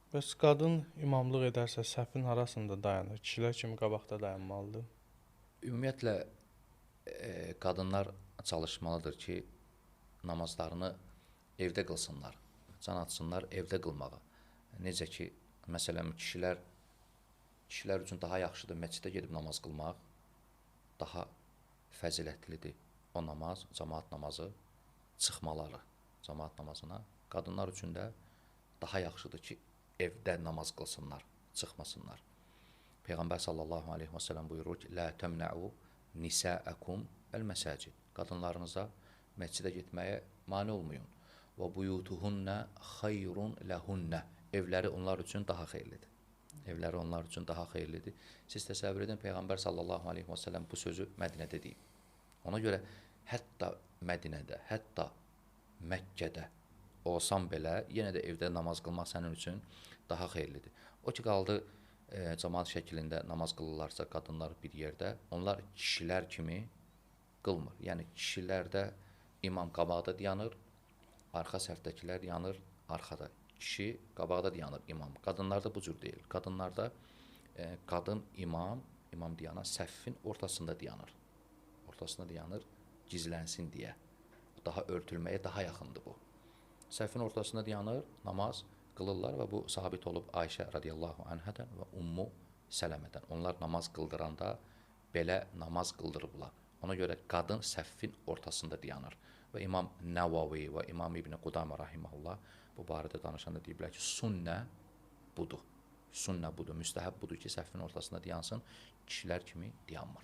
Bəs qadın imamlıq edərsə səhvin arasında dayanır. Kişilər kimi qabaqda dayanmalıdır. Ümumiyyətlə qadınlar çalışmalıdır ki, namazlarını evdə qılsınlar, can atsınlar evdə qılmağa. Necə ki, məsələn, kişilər üçün daha yaxşıdır məscidə gedib namaz qılmaq, daha fəzilətlidir o namaz, cəmaət namazı çıxmaları cəmaət namazına. Qadınlar üçün də daha yaxşıdır ki, evdə namaz qılsınlar, çıxmasınlar. Peyğəmbər sallallahu aleyhi və səlləm buyurur ki, "Lə təmnəu nisəəkum əl-məsəcid." Qadınlarınıza məscidə getməyə mane olmayın. "Və buyutuhunnə xayrun ləhünnə." Evləri onlar üçün daha xeyirlidir. Evləri onlar üçün daha xeyirlidir. Siz təsəvvür edin, Peyğəmbər sallallahu aleyhi və səlləm bu sözü Mədinədə deyib. Ona görə hətta Mədinədə, hətta Məkkədə olsan belə, yenə də evdə namaz qılmaq sənin üçün daha xeyirlidir. O ki, qaldı cəmaət şəklində namaz qılırlarsa qadınlar bir yerdə, onlar kişilər kimi qılmır. Yəni, kişilərdə imam qabaqda dayanır, arxa səfdəkilər yanır arxada. Kişi qabaqda dayanır imam. Qadınlarda bu cür deyil. Qadınlarda qadın imam dayanan səffin ortasında dayanır. Ortasında dayanır, gizlənsin deyə. Daha örtülməyə daha yaxındır bu. Səffin ortasında dayanır, namaz qılırlar və bu sabit olub Ayşə radiyallahu anhədən və Ummu Sələmədən. Onlar namaz qıldıranda belə namaz qıldırıblar. Ona görə qadın səffin ortasında dayanır. Və İmam Nəvavi və İmam İbn Qudamə rahiməhullah bu barədə danışanda deyiblər ki, sünnə budur. Sünnə budur, müstəhəb budur ki, səffin ortasında dayansın, kişilər kimi dayanmır.